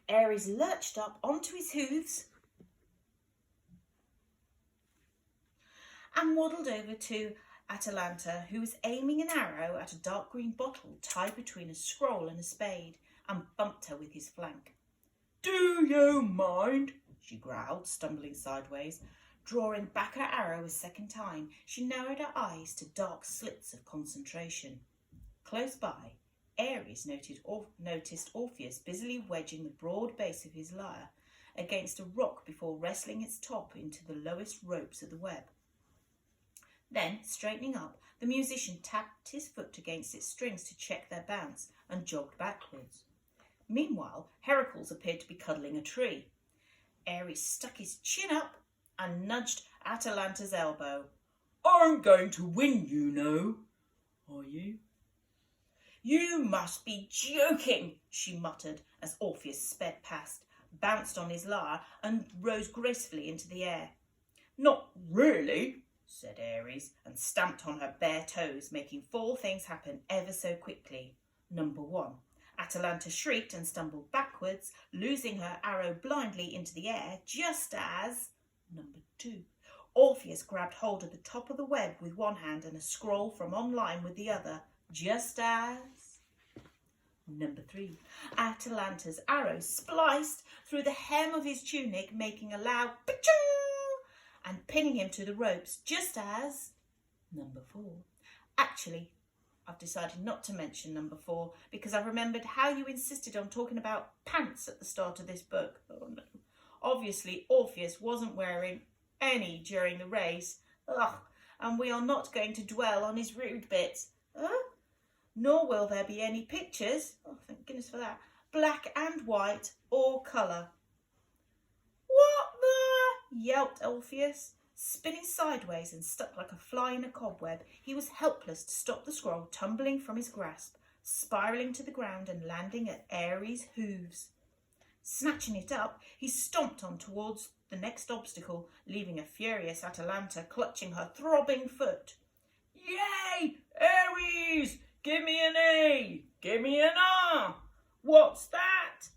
Aries lurched up onto his hooves and waddled over to Atalanta, who was aiming an arrow at a dark green bottle tied between a scroll and a spade, and bumped her with his flank. "Do you mind?" she growled, stumbling sideways. Drawing back her arrow a second time, she narrowed her eyes to dark slits of concentration. Close by, Aries noticed Orpheus busily wedging the broad base of his lyre against a rock before wrestling its top into the lowest ropes of the web. Then, straightening up, the musician tapped his foot against its strings to check their bounce and jogged backwards. Meanwhile, Heracles appeared to be cuddling a tree. Aries stuck his chin up and nudged Atalanta's elbow. "I'm going to win, you know." "Are you?" "You must be joking," she muttered as Orpheus sped past, bounced on his lyre and rose gracefully into the air. "Not really," said Aries, and stamped on her bare toes, making 4 things happen ever so quickly. Number 1. Atalanta shrieked and stumbled backwards, losing her arrow blindly into the air, just as... Number 2. Orpheus grabbed hold of the top of the web with one hand and a scroll from online with the other, just as... Number 3. Atalanta's arrow spliced through the hem of his tunic, making a loud pa-chung and pinning him to the ropes, just as... Number 4. Actually, I've decided not to mention number 4 because I've remembered how you insisted on talking about pants at the start of this book. Oh no. Obviously, Orpheus wasn't wearing any during the race. Ugh, and we are not going to dwell on his rude bits. Nor will there be any pictures, oh thank goodness for that, black and white or colour. "What the?" yelped Orpheus. Spinning sideways and stuck like a fly in a cobweb, he was helpless to stop the scroll tumbling from his grasp, spiralling to the ground and landing at Aries' hooves. Snatching it up, he stomped on towards the next obstacle, leaving a furious Atalanta clutching her throbbing foot. "Yay! Aries! Give me an A! Give me an R! What's that?"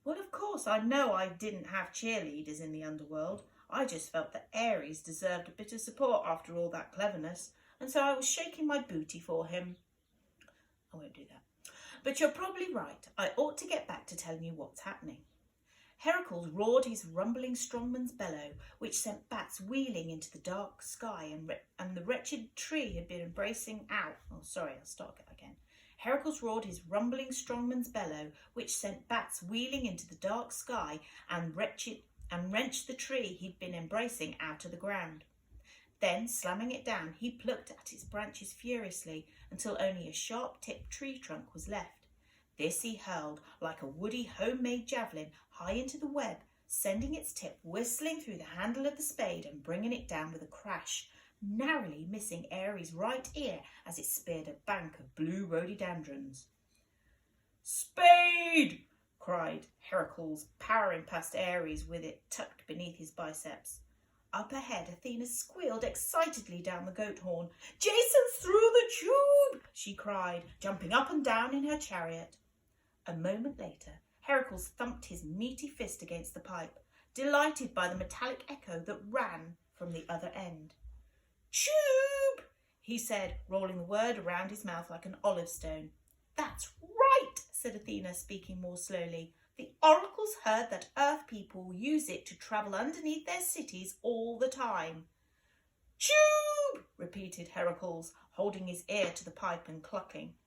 Well, of course, I know I didn't have cheerleaders in the underworld. I just felt that Aries deserved a bit of support after all that cleverness, and so I was shaking my booty for him. I won't do that. But you're probably right. I ought to get back to telling you what's happening. Heracles roared his rumbling strongman's bellow, which sent bats wheeling into the dark sky, and the wretched tree had been embracing out. Oh, sorry, I'll start again. Heracles roared his rumbling strongman's bellow, which sent bats wheeling into the dark sky and wrenched the tree he'd been embracing out of the ground. Then, slamming it down, he plucked at its branches furiously until only a sharp-tipped tree trunk was left. This he hurled like a woody homemade javelin high into the web, sending its tip whistling through the handle of the spade and bringing it down with a crash, narrowly missing Aries' right ear as it speared a bank of blue rhododendrons. "Spade!" cried Heracles, powering past Aries with it tucked beneath his biceps. Up ahead, Athena squealed excitedly down the goat horn. "Jason's through the tube!" she cried, jumping up and down in her chariot. A moment later, Heracles thumped his meaty fist against the pipe, delighted by the metallic echo that ran from the other end. "Tube!" he said, rolling the word around his mouth like an olive stone. "That's right," said Athena, speaking more slowly. "The oracles heard that Earth people use it to travel underneath their cities all the time." "Tube!" repeated Heracles, holding his ear to the pipe and clucking.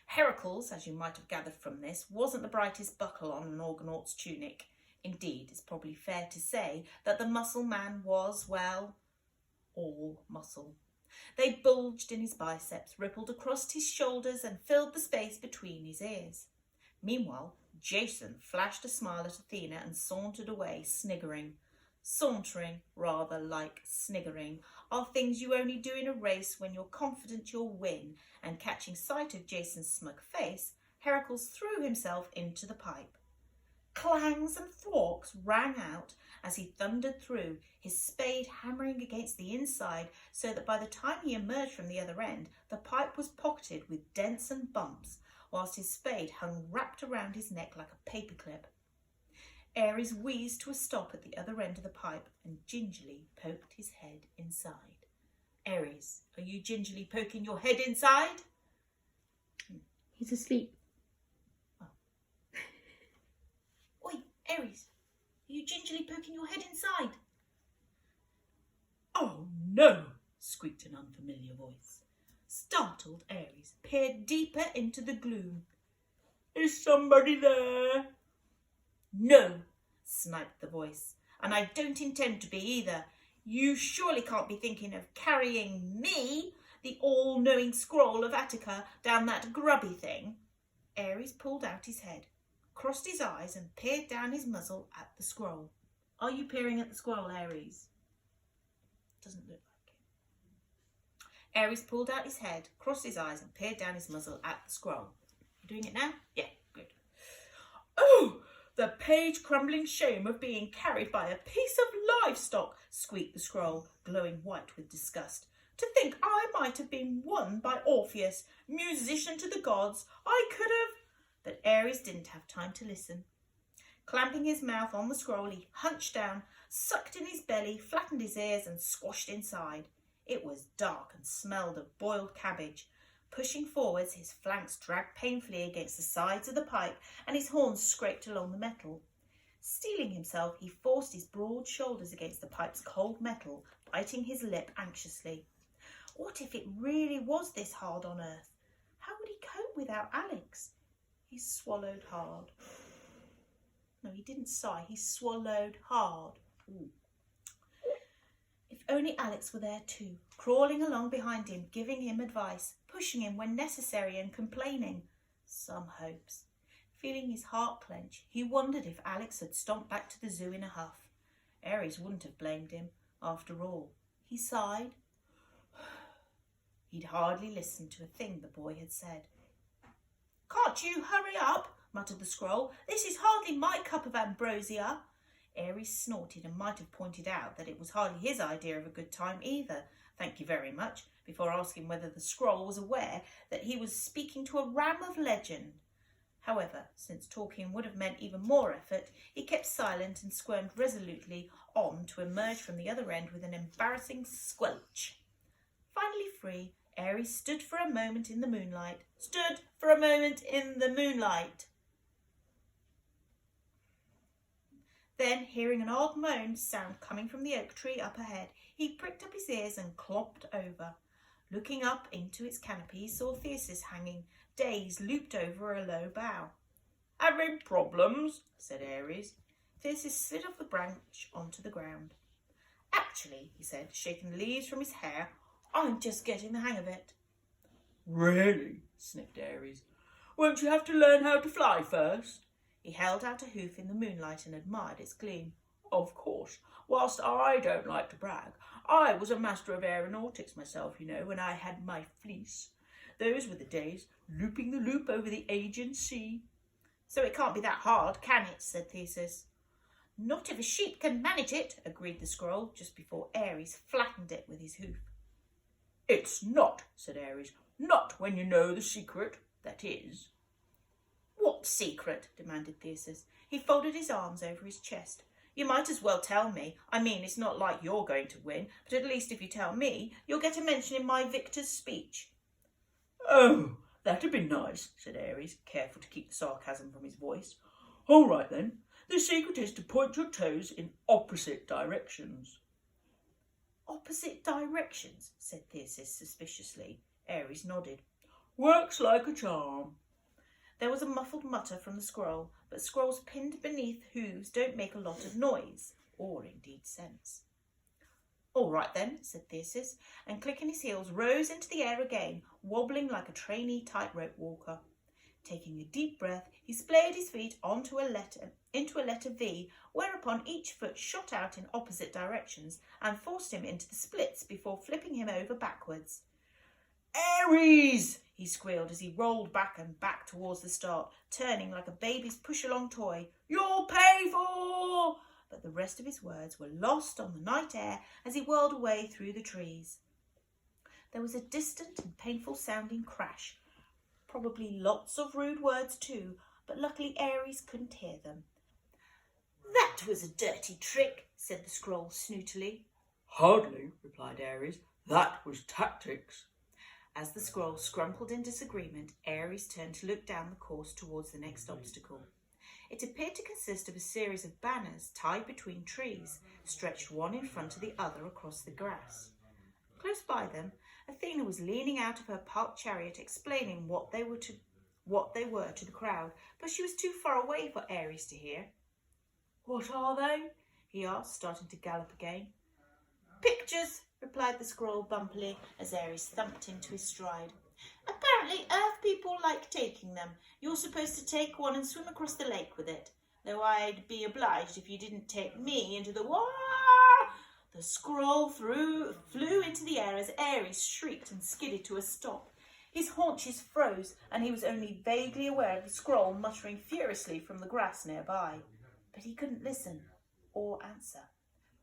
Heracles, as you might have gathered from this, wasn't the brightest buckle on an Argonaut's tunic. Indeed, it's probably fair to say that the muscle man was, well, all muscle. They bulged in his biceps, rippled across his shoulders and filled the space between his ears. Meanwhile, Jason flashed a smile at Athena and sauntered away, sniggering. Sauntering, rather like sniggering, are things you only do in a race when you're confident you'll win, and catching sight of Jason's smug face, Heracles threw himself into the pipe. Clangs and thwacks rang out as he thundered through, his spade hammering against the inside so that by the time he emerged from the other end, the pipe was pocketed with dents and bumps, whilst his spade hung wrapped around his neck like a paperclip. Aries wheezed to a stop at the other end of the pipe and gingerly poked his head inside. Aries, are you gingerly poking your head inside? He's asleep. Oh. Oi, Aries, are you gingerly poking your head inside? Oh no, squeaked an unfamiliar voice. Startled Aries peered deeper into the gloom. Is somebody there? No, sniped the voice, and I don't intend to be either. You surely can't be thinking of carrying me, the all-knowing scroll of Attica, down that grubby thing. Aries pulled out his head, crossed his eyes and peered down his muzzle at the scroll. Are you peering at the scroll, Aries? Doesn't look like it. Aries pulled out his head, crossed his eyes and peered down his muzzle at the scroll. You doing it now? Yeah, good. Oh! The page-crumbling shame of being carried by a piece of livestock, squeaked the scroll, glowing white with disgust. To think I might have been won by Orpheus, musician to the gods. I could have... But Aries didn't have time to listen. Clamping his mouth on the scroll, he hunched down, sucked in his belly, flattened his ears and squashed inside. It was dark and smelled of boiled cabbage. Pushing forwards, his flanks dragged painfully against the sides of the pipe and his horns scraped along the metal. Steeling himself, he forced his broad shoulders against the pipe's cold metal, biting his lip anxiously. What if it really was this hard on earth? How would he cope without Alex? He swallowed hard. No, he didn't sigh. He swallowed hard. Ooh. If only Alex were there too, crawling along behind him, giving him advice, pushing him when necessary and complaining. Some hopes. Feeling his heart clench, he wondered if Alex had stomped back to the zoo in a huff. Aries wouldn't have blamed him, after all. He sighed. He'd hardly listened to a thing the boy had said. Can't you hurry up? Muttered the scroll. This is hardly my cup of ambrosia. Aries snorted and might have pointed out that it was hardly his idea of a good time either, thank you very much, before asking whether the scroll was aware that he was speaking to a ram of legend. However, since talking would have meant even more effort, he kept silent and squirmed resolutely on to emerge from the other end with an embarrassing squelch. Finally free, Aries stood for a moment in the moonlight. Then, hearing an odd moan sound coming from the oak tree up ahead, he pricked up his ears and clomped over. Looking up into its canopy, he saw Theseus hanging, dazed, looped over a low bough. Having problems? Said Aries. Theseus slid off the branch onto the ground. Actually, he said, shaking the leaves from his hair, I'm just getting the hang of it. Really? Sniffed Aries. Won't you have to learn how to fly first? He held out a hoof in the moonlight and admired its gleam. Of course. Whilst I don't like to brag, I was a master of aeronautics myself, you know, when I had my fleece. Those were the days, looping the loop over the Aegean Sea. So it can't be that hard, can it? Said Theseus. Not if a sheep can manage it, agreed the scroll, just before Aries flattened it with his hoof. It's not, said Aries. Not when you know the secret, that is. What secret? Demanded Theseus. He folded his arms over his chest. You might as well tell me. I mean, it's not like you're going to win, but at least if you tell me, you'll get a mention in my victor's speech. Oh, that'd be nice, said Aries, careful to keep the sarcasm from his voice. All right then. The secret is to point your toes in opposite directions. Opposite directions, said Theseus suspiciously. Aries nodded. Works like a charm. There was a muffled mutter from the scroll, but scrolls pinned beneath hooves don't make a lot of noise, or indeed sense. All right then, said Theseus, and clicking his heels rose into the air again, wobbling like a trainee tightrope walker. Taking a deep breath, he splayed his feet into a letter V, whereupon each foot shot out in opposite directions and forced him into the splits before flipping him over backwards. Aries! he squealed as he rolled back and back towards the start, turning like a baby's push-along toy. "You'll pay for—" But the rest of his words were lost on the night air as he whirled away through the trees. There was a distant and painful-sounding crash. Probably lots of rude words too, but luckily Aries couldn't hear them. "That was a dirty trick," said the scroll snootily. "Hardly," replied Aries. "That was tactics." As the scroll scrumpled in disagreement, Aries turned to look down the course towards the next obstacle. It appeared to consist of a series of banners tied between trees, stretched one in front of the other across the grass. Close by them, Athena was leaning out of her parked chariot explaining what they were to the crowd, but she was too far away for Aries to hear. "What are they?" he asked, starting to gallop again. "Pictures," replied the scroll bumpily as Aries thumped into his stride. "Apparently Earth people like taking them. You're supposed to take one and swim across the lake with it, though I'd be obliged if you didn't take me into the water." The scroll flew into the air as Aries shrieked and skidded to a stop. His haunches froze, and he was only vaguely aware of the scroll muttering furiously from the grass nearby. But he couldn't listen or answer,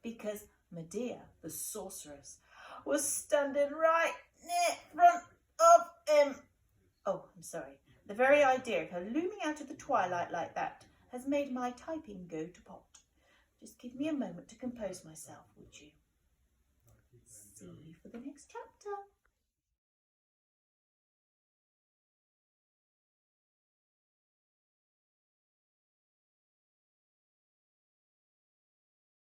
because Medea, the sorceress, was standing right near front of him. Oh, I'm sorry. The very idea of her looming out of the twilight like that has made my typing go to pot. Just give me a moment to compose myself, would you? See you for the next chapter.